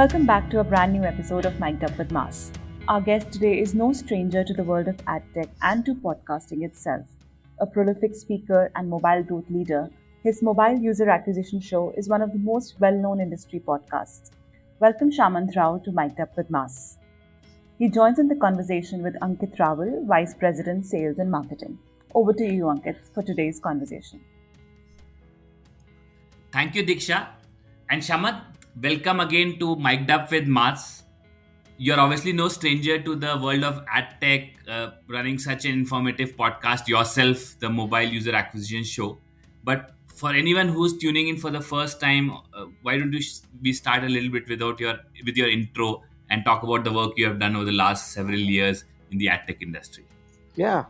Welcome back to a brand new episode of Mic'd Up With Mass. Our guest today is no stranger to the world of ad tech and to podcasting itself. A prolific speaker and mobile growth leader, his mobile user acquisition show is one of the most well-known industry podcasts. Welcome Shamanth to Mic'd Up With Mass. He joins in the conversation with Ankit Rawal, Vice President Sales and Marketing. Over to you, Ankit, for today's conversation. Thank you, Diksha. And Shamanth, welcome again to Mic'd Up With Mass. You're obviously no stranger to the world of ad tech, running such an informative podcast yourself, the mobile user acquisition show. But for anyone who's tuning in for the first time, why don't we start a little bit with your intro and talk about the work you have done over the last several years in the ad tech industry? Yeah,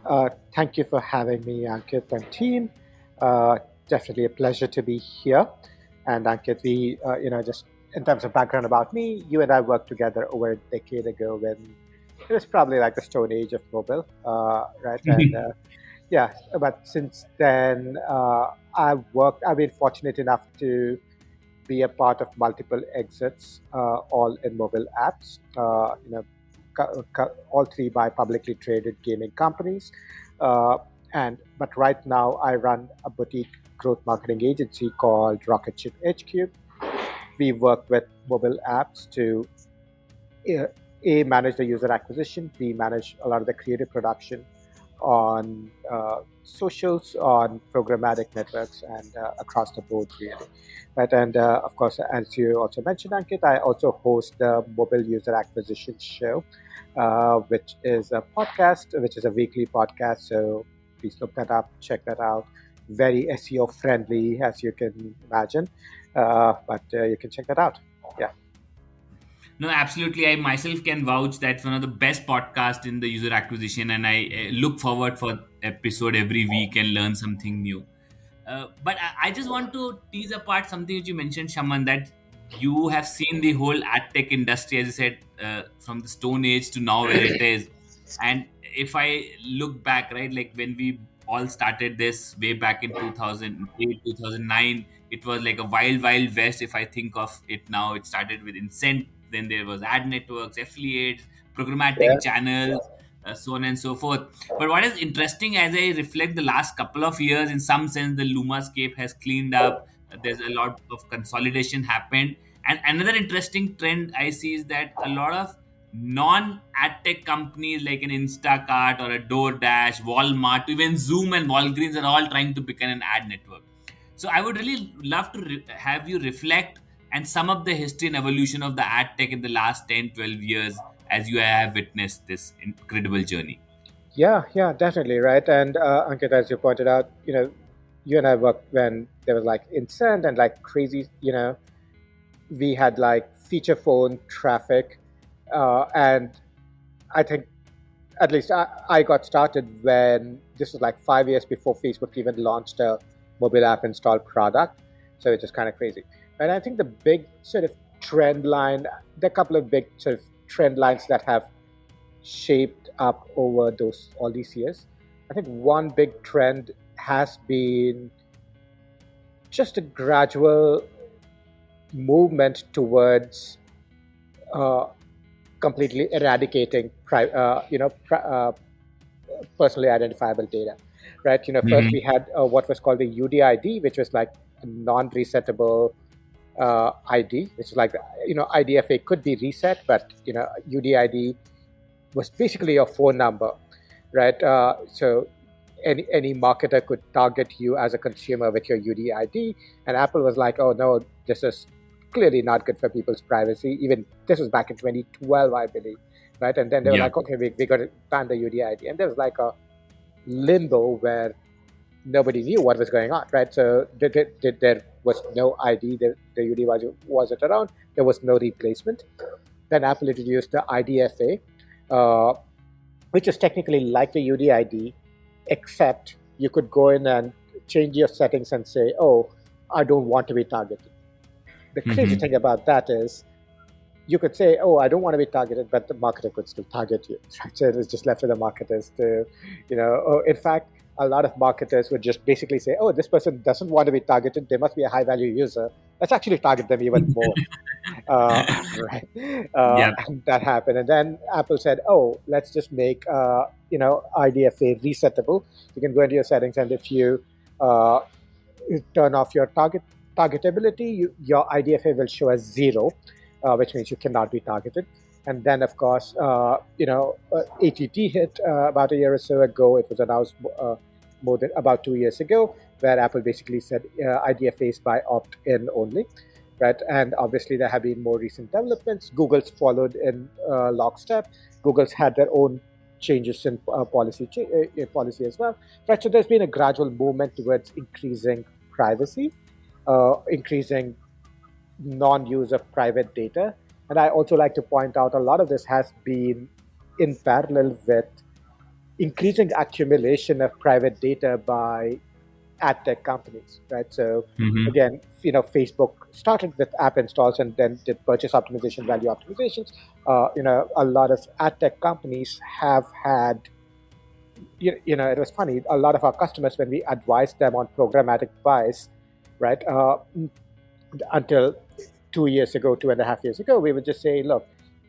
thank you for having me, Ankit and team. Definitely a pleasure to be here. And Ankit, just in terms of background about me, you and I worked together over a decade ago when it was probably like the stone age of mobile, right? And but since then, I've been fortunate enough to be a part of multiple exits, all in mobile apps. All three by publicly traded gaming companies. But right now, I run a boutique growth marketing agency called RocketShip HQ. We work with mobile apps to A, manage the user acquisition, B, manage a lot of the creative production on socials, on programmatic networks, and across the board, really. Right? And of course, as you also mentioned, Ankit, I also host the Mobile User Acquisition Show, which is a podcast, which is a weekly podcast. So please look that up, check that out. Very SEO friendly, as you can imagine. But you can check that out. Yeah. No, absolutely. I myself can vouch that's one of the best podcasts in the user acquisition, and I look forward for episode every week and learn something new. But I just want to tease apart something that you mentioned, Shaman, that you have seen the whole ad tech industry, as you said, from the Stone Age to now where it is. And if I look back, right, like when we all started this way back in 2008, 2009, it was like a wild, wild west. If I think of it now, it started with Incent, then there was ad networks, affiliates, programmatic channels, so on and so forth. But what is interesting as I reflect the last couple of years, in some sense, the Lumascape has cleaned up. There's a lot of consolidation happened. And another interesting trend I see is that a lot of non-ad tech companies like an Instacart or a DoorDash, Walmart, even Zoom and Walgreens are all trying to become an ad network. So I would really love to have you reflect and sum up the history and evolution of the ad tech in the last 10, 12 years as you have witnessed this incredible journey. Yeah, definitely, right. And Ankit, as you pointed out, you and I worked when there was like Incent and like crazy, we had like feature phone traffic. And I think at least I got started when this was like 5 years before Facebook even launched a mobile app install product. So it's just kind of crazy. And I think the big sort of trend line, there are a couple of big sort of trend lines that have shaped up over all these years. I think one big trend has been just a gradual movement towards completely eradicating personally identifiable data, right? First we had what was called the UDID, which was like a non-resettable ID, which is like, IDFA could be reset, but UDID was basically your phone number, right? So any marketer could target you as a consumer with your UDID, and Apple was like, oh no, this is clearly not good for people's privacy. Even this was back in 2012, I believe, right? And then they were like, okay, we got to ban the UDID, and there was like a limbo where nobody knew what was going on, right? So there was no ID, the UDID wasn't around, there was no replacement. Then Apple introduced the IDFA, which is technically like the UDID, except you could go in and change your settings and say, oh, I don't want to be targeted. The crazy thing about that is you could say, oh, I don't want to be targeted, but the marketer could still target you. Right? So it's just left to the marketers to, in fact, a lot of marketers would just basically say, oh, this person doesn't want to be targeted. They must be a high value user. Let's actually target them even more. Right. Yeah. And that happened, and then Apple said, "Oh, let's just make IDFA resettable. You can go into your settings, and if uh, you turn off your targetability, your IDFA will show as zero, which means you cannot be targeted." And then, of course, ATT hit about a year or so ago. It was announced more than about 2 years ago, where Apple basically said IDFA is by opt-in only, right? And obviously, there have been more recent developments. Google's followed in lockstep. Google's had their own changes in policy as well, right? So there's been a gradual movement towards increasing privacy, increasing non-use of private data. And I also like to point out a lot of this has been in parallel with increasing accumulation of private data by ad tech companies, right? So Hmm. again, Facebook started with app installs and then did purchase optimization, value optimizations. A lot of ad tech companies have had, it was funny. A lot of our customers, when we advised them on programmatic buys, right, until 2 years ago, 2.5 years ago, we would just say, look,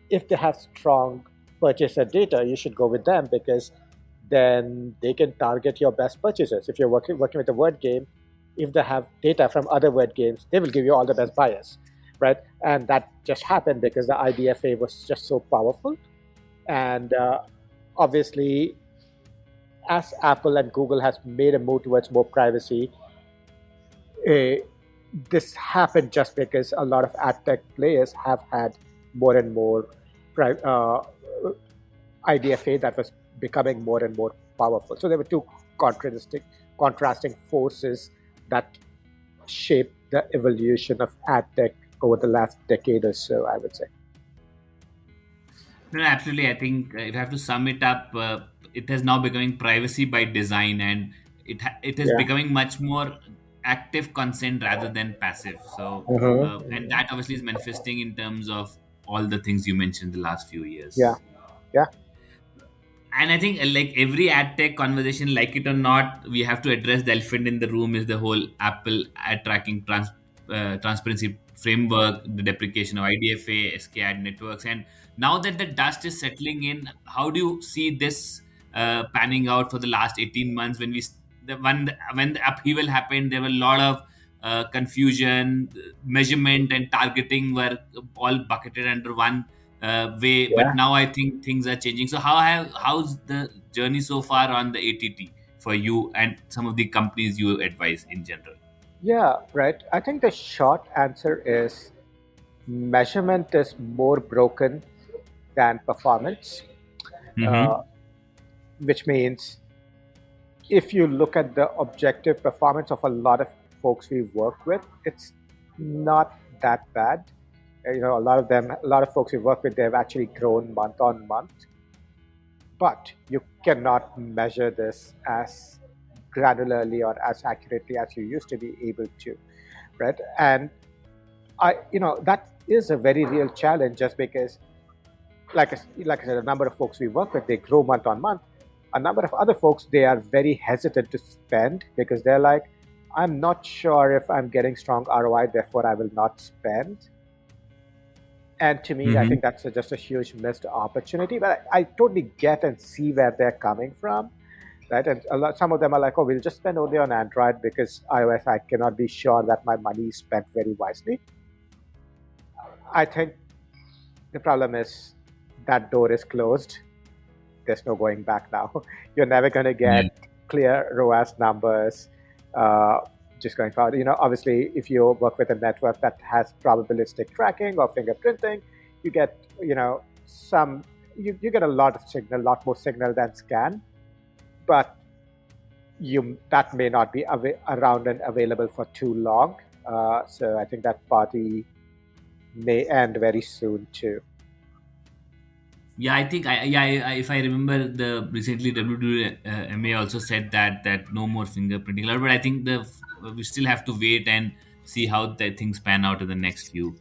if they have strong purchaser data, you should go with them because then they can target your best purchasers. If you're working with a word game, if they have data from other word games, they will give you all the best buyers, right? And that just happened because the IDFA was just so powerful. And obviously, as Apple and Google has made a move towards more privacy, uh, this happened just because a lot of ad tech players have had more and more IDFA that was becoming more and more powerful. So there were two contrasting forces that shaped the evolution of ad tech over the last decade or so, I would say. No, absolutely. I think if I have to sum it up, it has now becoming privacy by design, and it is Yeah. becoming much more active consent rather than passive. So, and Mm-hmm. that obviously is manifesting in terms of all the things you mentioned the last few Yeah. years. Yeah. And I think like every ad tech conversation, like it or not, we have to address the elephant in the room is the whole Apple ad tracking transparency framework, the deprecation of IDFA, SK ad networks. And now that the dust is settling in, how do you see this panning out for the last 18 months when when the upheaval happened, there were a lot of confusion, measurement and targeting were all bucketed under one way, but Yeah. now I think things are changing. So how's the journey so far on the ATT for you and some of the companies you advise in general? Yeah. Right. I think the short answer is measurement is more broken than performance, uh, Mm-hmm. which means if you look at the objective performance of a lot of folks we work with, it's not that bad. A lot of folks we work with, they've actually grown month on month, but you cannot measure this as granularly or as accurately as you used to be able to, right? And that is a very real challenge just because like I said, a number of folks we work with, they grow month on month. A number of other folks, they are very hesitant to spend because they're like, I'm not sure if I'm getting strong ROI, therefore I will not spend. And to me, I Mm-hmm. think that's just a huge missed opportunity. But I totally get and see where they're coming from, right? And some of them are like, oh, we'll just spend only on Android because iOS, I cannot be sure that my money is spent very wisely. I think the problem is that door is closed. There's no going back now. You're never going to Yeah. get clear ROAS numbers uh, just going forward. Obviously, if you work with a network that has probabilistic tracking or fingerprinting, you get, you get a lot of signal, a lot more signal than scan, but that may not be around and available for too long. So I think that party may end very soon too. Yeah, I think if I remember the recently WWMA also said that no more fingerprinting allowed, but I think we still have to wait and see how the things pan out in the next few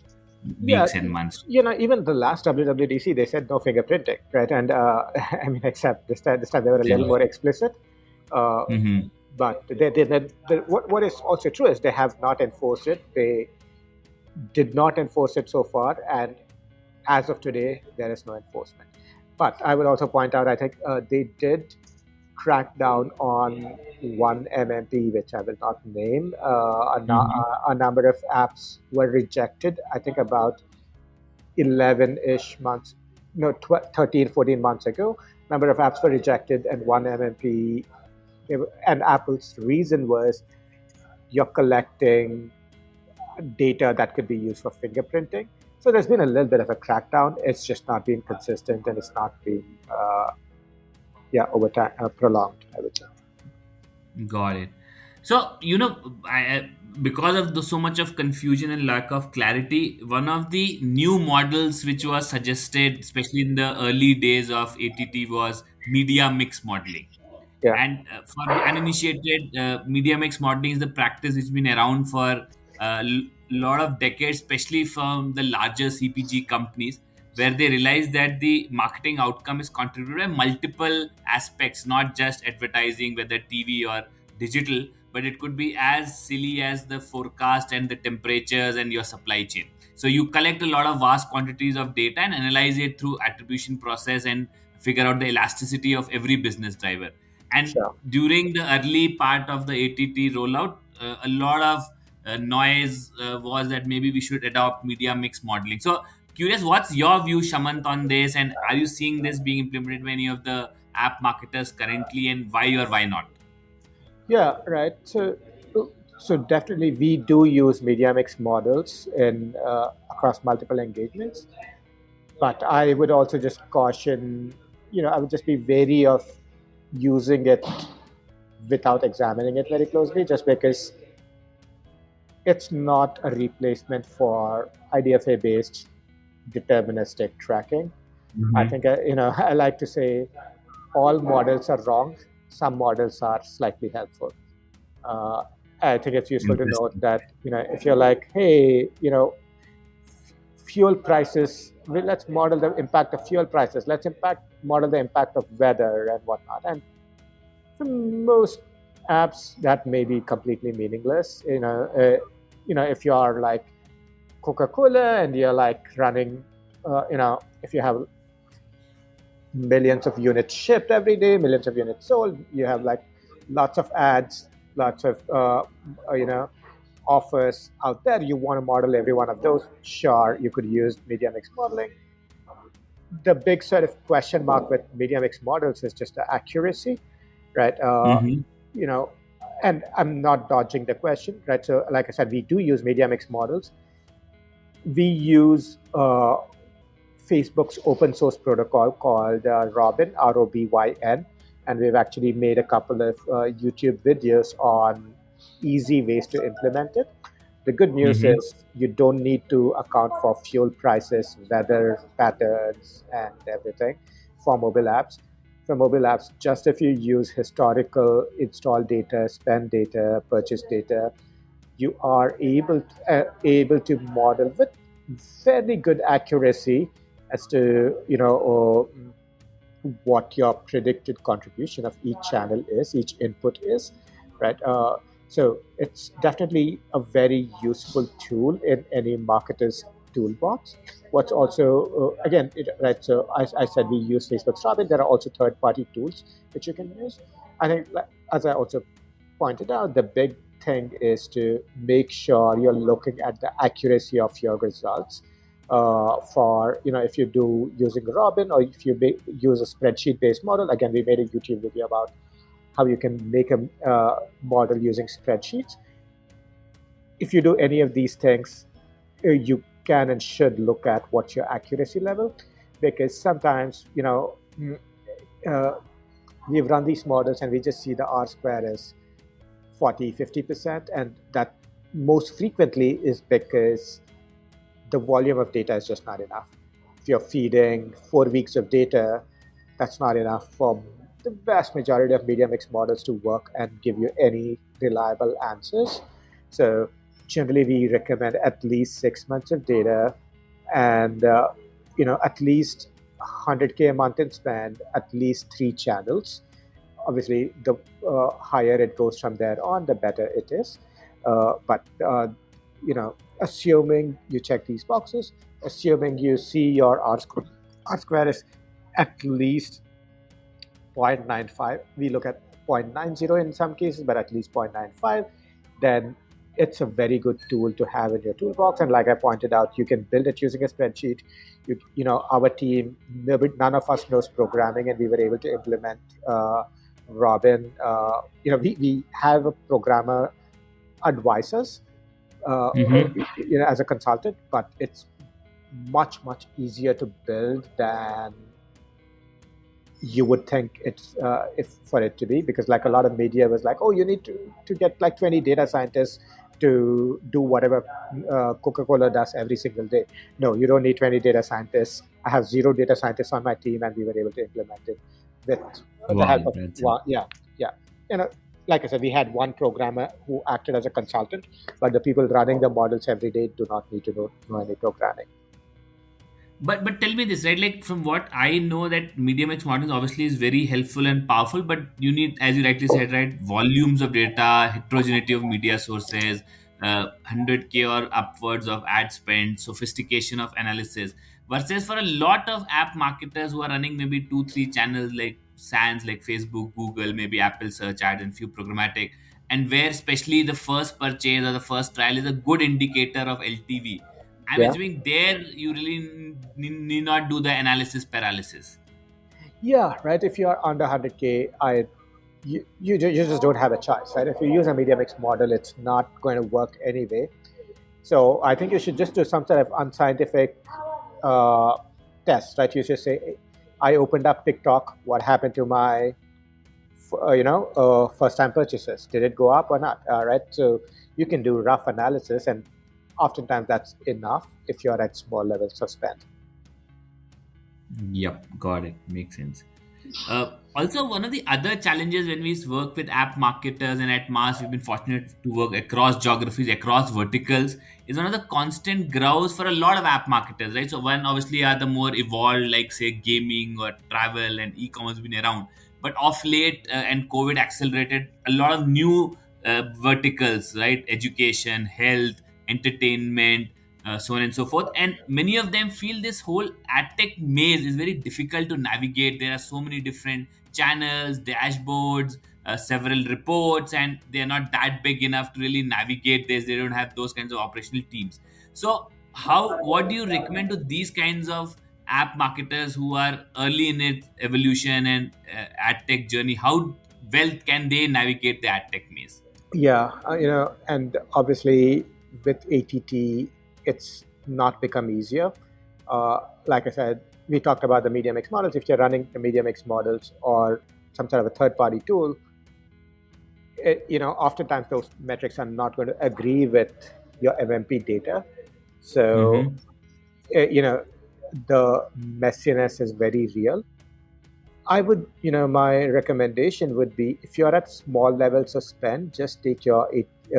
Yeah, weeks and months. even the last WWDC, they said no fingerprinting, right? And I mean, except this time they were a little Yeah. more explicit. Uh, but what is also true is they have not enforced it. did not enforce it so far, and as of today, there is no enforcement. But I will also point out, I think they did crack down on one MMP, which I will not name. Hmm. A number of apps were rejected, I think about 11-ish months, no, 13, 14 months ago. Number of apps were rejected, and one MMP, and Apple's reason was you're collecting data that could be used for fingerprinting. So there's been a little bit of a crackdown. It's just not been consistent, and it's not been, over time, prolonged, I would say. Got it. So, because of so much of confusion and lack of clarity, one of the new models which was suggested, especially in the early days of ATT, was media mix modeling. Yeah, And for the uninitiated, media mix modeling is the practice which has been around for a lot of decades, especially from the larger CPG companies, where they realize that the marketing outcome is contributed by multiple aspects, not just advertising, whether TV or digital, but it could be as silly as the forecast and the temperatures and your supply chain. So you collect a lot of vast quantities of data and analyze it through attribution process and figure out the elasticity of every business driver. And sure. during the early part of the ATT rollout, a lot of noise was that maybe we should adopt media mix modeling. So, curious, what's your view, Shamanth, on this? And are you seeing this being implemented by any of the app marketers currently, and why or why not? Yeah, right. So definitely we do use media mix models in across multiple engagements. But I would also just caution, I would just be wary of using it without examining it very closely, just because it's not a replacement for IDFA based deterministic tracking. I Hmm. think, I like to say all models are wrong, some models are slightly helpful. Uh, I think it's useful to note Interesting. that, if you're like, hey, fuel prices, well, let's model the impact of fuel prices, let's model the impact of weather and whatnot. And for most apps, that may be completely meaningless. If you are like Coca-Cola and you're like running, if you have millions of units shipped every day, millions of units sold, you have like lots of ads, lots of offers out there. You want to model every one of those. Sure, you could use media mix modeling. The big sort of question mark with media mix models is just the accuracy, right? Hmm. You know, and I'm not dodging the question, right? So, like I said, we do use media mix models. We use Facebook's open source protocol called Robin, ROBYN, and we've actually made a couple of YouTube videos on easy ways to implement it. The good news Hmm. is you don't need to account for fuel prices, weather patterns, and everything for mobile apps. For mobile apps, just if you use historical install data, spend data, purchase data, you are able to model with fairly good accuracy as to what your predicted contribution of each channel is, each input is, right? So it's definitely a very useful tool in any marketer's toolbox. What's also again, right? So I said we use Facebook's Robin. There are also third-party tools which you can use. I think, as I also pointed out, the big thing is to make sure you're looking at the accuracy of your results. For if you do using Robin, or if you use a spreadsheet based model, again we made a YouTube video about how you can make a model using spreadsheets. If you do any of these things, you can and should look at what's your accuracy level, because sometimes uh, we've run these models and we just see the R square as 40-50%, and that most frequently is because the volume of data is just not enough. If you're feeding 4 weeks of data, that's not enough for the vast majority of media mix models to work and give you any reliable answers. So generally, we recommend at least 6 months of data, and at least 100K a month in spend, at least 3 channels. Obviously, the higher it goes from there on, the better it is. But you know, assuming you check these boxes, assuming you see your R square is at least 0.95, we look at 0.90 in some cases, but at least 0.95, then it's a very good tool to have in your toolbox. And like I pointed out, you can build it using a spreadsheet. Our team, none of us knows programming, and we were able to implement Robin. We have a programmer advisors, Mm-hmm. as a consultant, but it's much easier to build than you would think it's if for it to be, because like a lot of media was like, oh, you need to get like 20 data scientists to do whatever Coca-Cola does every single day. No, you don't need 20 data scientists. I have 0 data scientists on my team, and we were able to implement it with the help Wow, of that's one. Yeah. you know like I said, we had one programmer who acted as a consultant, but the people running the models every day do not need to know any programming. But tell me this, right? Like from what I know, that medium X models obviously is very helpful and powerful, but you need, as you rightly said, right, volumes of data, heterogeneity of media sources, 100K or upwards of ad spend, sophistication of analysis. Versus for a lot of app marketers who are running maybe 2 3 channels like SANs, like Facebook, Google, maybe Apple search ads and few programmatic, and where especially the first purchase or the first trial is a good indicator of LTV. I'm Yeah. assuming there you really need not do the analysis paralysis. Yeah, right. If you're under 100K, you just don't have a choice, right? If you use a media mix model, it's not going to work anyway. So I think you should just do some sort of unscientific uh, test, right? You should say, I opened up TikTok. What happened to my, first-time purchases? Did it go up or not? Right. So you can do rough analysis, and oftentimes that's enough if you're at small levels of spend. Yep, got it. Makes sense. Also, one of the other challenges when we work with app marketers, and at Mars, we've been fortunate to work across geographies, across verticals, is one of the constant growls for a lot of app marketers, right? So, one obviously are the more evolved, like say gaming or travel and e-commerce been around, but off late and COVID accelerated a lot of new verticals, right? Education, health, entertainment, so on and so forth. And many of them feel this whole ad tech maze is very difficult to navigate. There are so many different channels, dashboards, several reports, and they are not that big enough to really navigate this. They don't have those kinds of operational teams. So, what do you recommend to these kinds of app marketers who are early in its evolution and ad tech journey? How well can they navigate the ad tech maze? Yeah, and obviously with ATT, it's not become easier. Like I said, we talked about the media mix models. If you're running the media mix models or some sort of a third-party tool, oftentimes those metrics are not going to agree with your MMP data. So, Mm-hmm. the messiness is very real. My recommendation would be, if you're at small levels of spend, just take your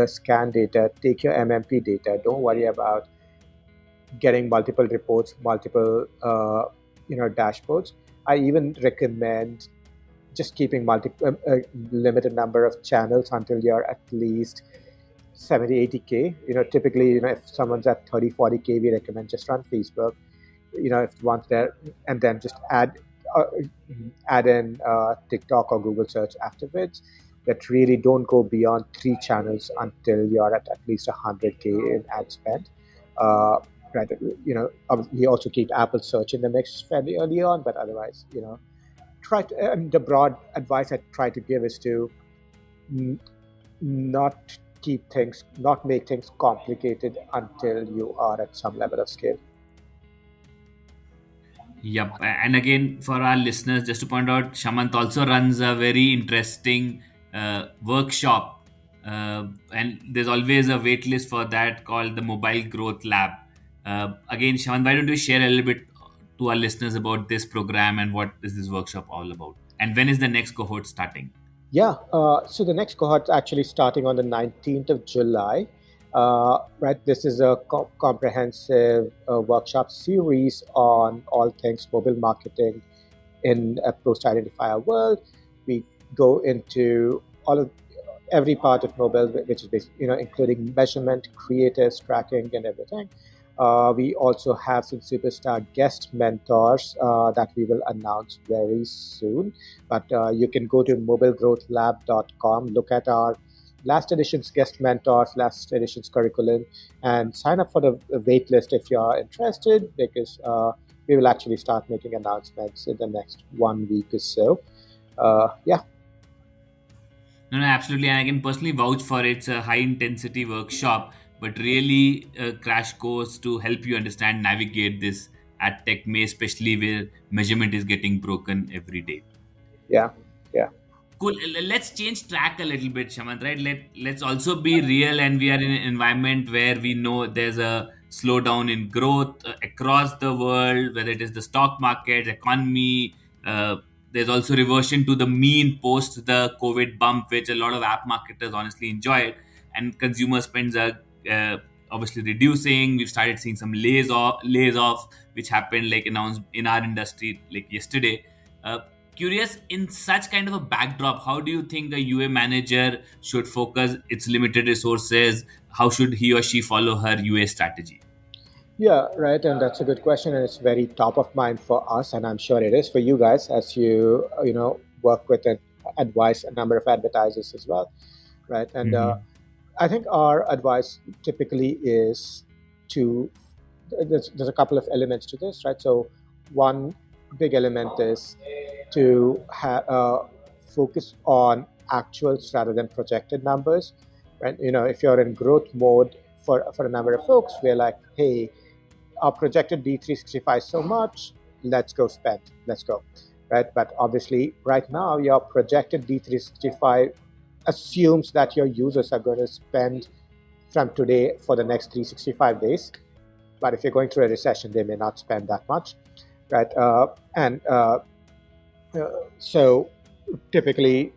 scan data, take your MMP data. Don't worry about getting multiple reports, multiple, dashboards. I even recommend just keeping a limited number of channels until you're at least 70, 80K. Typically, if someone's at 30, 40K, we recommend just run Facebook. If once there, and then just uh, add in TikTok or Google search afterwards. But really don't go beyond 3 channels until you're at least 100K in ad spend. Uh, right. We also keep Apple search in the mix fairly early on, but otherwise, try to, and the broad advice I try to give is to n- not make things complicated until you are at some level of scale. Yep. And again, for our listeners, just to point out, Shamanth also runs a very interesting workshop. And there's always a wait list for that called the Mobile Growth Lab. Again, Shamanth, why don't you share a little bit to our listeners about this program and what is this workshop all about? And when is the next cohort starting? Yeah, so the next cohort's actually starting on the 19th of July. Right, this is a comprehensive workshop series on all things mobile marketing in a post-identifier world. We go into all of every part of mobile, which is including measurement, creatives, tracking, and everything. We also have some superstar guest mentors that we will announce very soon. But you can go to mobilegrowthlab.com, look at our last edition's guest mentors, last edition's curriculum, and sign up for the wait list if you're interested, because we will actually start making announcements in the next 1 week or so. Yeah. No, no, absolutely. And I can personally vouch for it. It's a high intensity workshop, but really a crash course to help you understand, navigate this at tech may, especially where measurement is getting broken every day. Yeah. Yeah. Cool. Let's change track a little bit, Shamanth. Right? Let's also be real, and we are in an environment where we know there's a slowdown in growth across the world, whether it is the stock market, economy. Uh, there's also reversion to the mean post the COVID bump, which a lot of app marketers honestly enjoyed, and consumer spends are uh, obviously reducing. We've started seeing some lays off, which happened like announced in our industry like yesterday. Uh, Curious, in such kind of a backdrop, how do you think a UA manager should focus its limited resources? How should he or she follow her UA strategy? Yeah, right. And that's a good question. And it's very top of mind for us. And I'm sure it is for you guys as you, work with and advise a number of advertisers as well. Right. And Hmm. I think our advice typically is to, there's a couple of elements to this, right? So, one big element is to focus on actuals rather than projected numbers, right? If you're in growth mode for a number of folks, we're like, hey, our projected D365 so much, let's go spend, let's go, right? But obviously, right now, your projected D365 assumes that your users are going to spend from today for the next 365 days. But if you're going through a recession, they may not spend that much, right? And so typically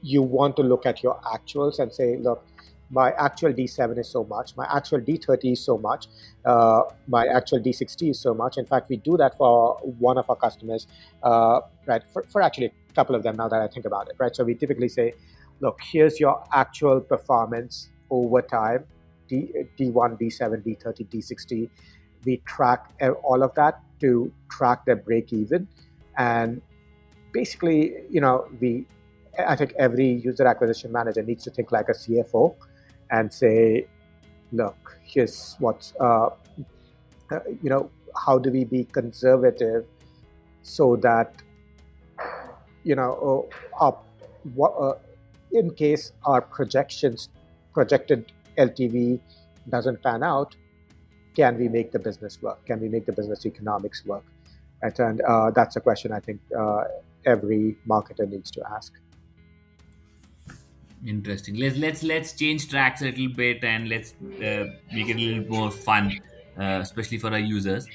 you want to look at your actuals and say, look, my actual D7 is so much, my actual D30 is so much, my actual D60 is so much. In fact, we do that for one of our customers, right? For actually a couple of them now that I think about it, right? So we typically say, look, here's your actual performance over time, D1, D7, D30, D60. We track all of that to track their break even. And basically, I think every user acquisition manager needs to think like a CFO and say, look, here's what's, how do we be conservative so that, our, in case our projected LTV doesn't pan out, can we make the business work? Can we make the business economics work? Right? And that's a question I think every marketer needs to ask. Interesting. Let's change tracks a little bit and let's make it a little more fun, especially for our users.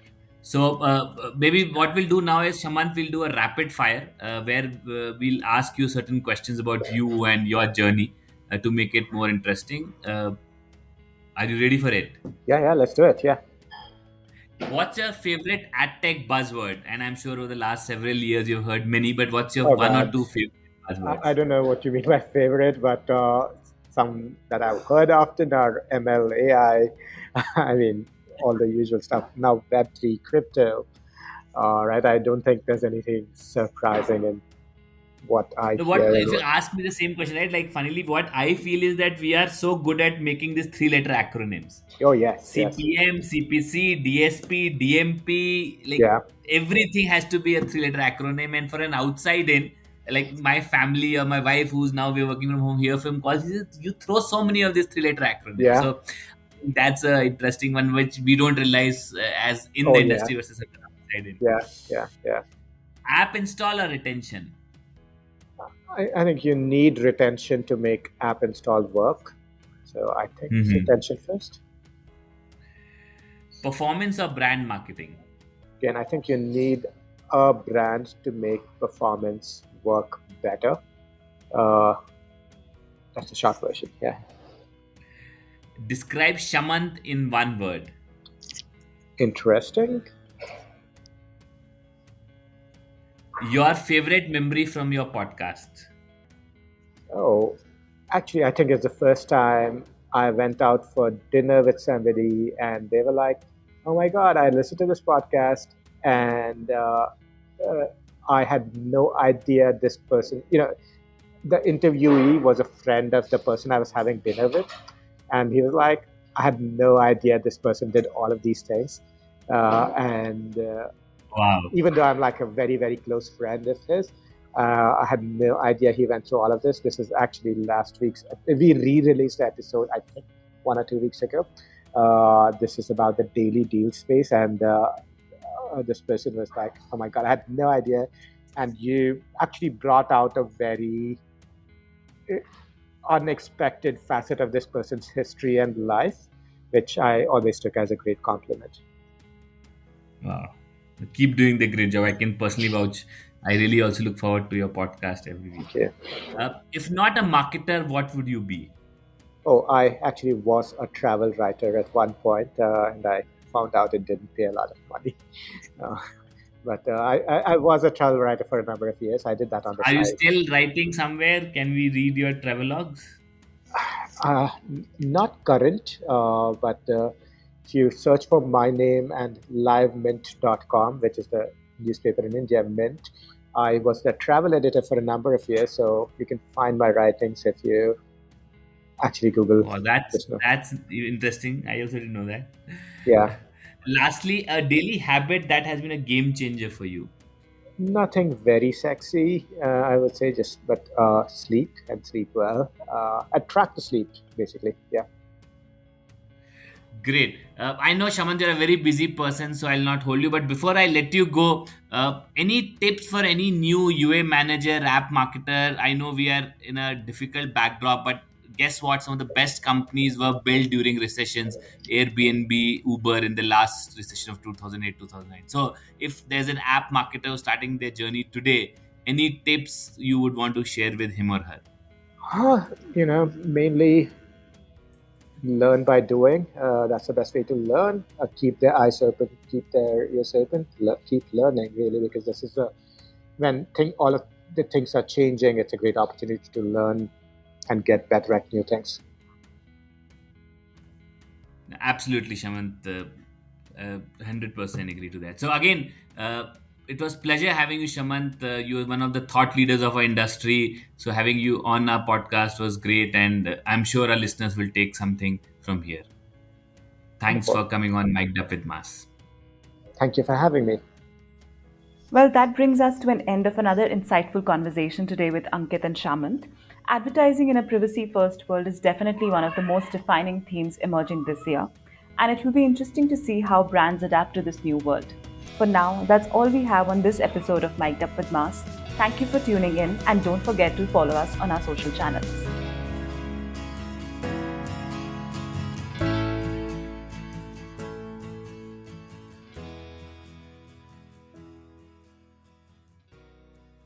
So maybe what we'll do now is Shamanth will do a rapid fire where we'll ask you certain questions about you and your journey to make it more interesting. Are you ready for it? Yeah, yeah, let's do it. Yeah. What's your favorite ad tech buzzword? And I'm sure over the last several years you've heard many, but what's your Oh one or God, two favorite I buzzwords? don't know what you mean by favorite, but some that I've heard often are ML, AI. I mean, all the usual stuff. Now Web3, crypto. Right. I don't think there's anything surprising in what I No, what hear. if you ask me the same question, right? Like, funnily, what I feel is that we are so good at making these three-letter acronyms: Oh yes, yes, CPM, CPC, DSP, DMP. Like yeah, everything has to be a three-letter acronym. And for an outside in, like my family or my wife, who's now we're working from home, here from calls, she says, you throw so many of these three-letter acronyms. yeah. So that's a interesting one, which we don't realize as in Oh the yeah, industry versus an outside in. yeah, yeah, yeah. App install or retention? I think you need retention to make app install work. So I think Hmm. retention first. Performance or brand marketing? Again, I think you need a brand to make performance work better. Uh, that's the short version. Yeah. Describe Shamanth in one word. Interesting. Your favorite memory from your podcast. Oh, Actually, I think it's the first time I went out for dinner with somebody, and they were like, "Oh my God, I listened to this podcast, and uh, I had no idea this person." The interviewee was a friend of the person I was having dinner with, and he was like, "I had no idea this person did all of these things," and Wow. even though I'm like a very, very close friend of his, I had no idea he went through all of this. This is actually last week's. We re-released the episode, I think, 1 or 2 weeks ago. This is about the daily deal space, and this person was like, "Oh my God, I had no idea," and you actually brought out a very uh, unexpected facet of this person's history and life, which I always took as a great compliment. Wow. Keep doing the great job. I can personally vouch. I really also look forward to your podcast every week. Okay. If not a marketer, what would you be? Oh, I actually was a travel writer at one point, and I found out it didn't pay a lot of money. Uh, but I was a travel writer for a number of years. I did that on the Are you side. still writing somewhere? Can we read your travelogues? Not current, but if you search for my name and livemint.com, which is the newspaper in India, Mint, I was the travel editor for a number of years. So you can find my writings if you actually Google Oh, that's this. that's interesting. I also didn't know that. Yeah. Lastly, a daily habit that has been a game changer for you. Nothing very sexy, I would say, just but sleep and sleep well. I track to sleep, basically. Yeah. Great. I know, Shamanth, you're a very busy person, so I'll not hold you. But before I let you go, any tips for any new UA manager, app marketer? I know we are in a difficult backdrop, but guess what? Some of the best companies were built during recessions, Airbnb, Uber in the last recession of 2008, 2009. So if there's an app marketer starting their journey today, any tips you would want to share with him or her? Mainly learn by doing. That's the best way to learn. Keep their eyes open, keep their ears open, keep learning, really, because this is all of the things are changing. It's a great opportunity to learn and get better at new things. Absolutely, Shamanth. 100% agree to that. So again, it was pleasure having you, Shamanth. You are one of the thought leaders of our industry. So having you on our podcast was great, and I'm sure our listeners will take something from here. Thanks Wonderful. for coming on Mic'd Up with Mass. Thank you for having me. Well, that brings us to an end of another insightful conversation today with Ankit and Shamant. Advertising in a privacy first world is definitely one of the most defining themes emerging this year, and it will be interesting to see how brands adapt to this new world. For now, that's all we have on this episode of Mic'd Up with Mars. Thank you for tuning in, and don't forget to follow us on our social channels.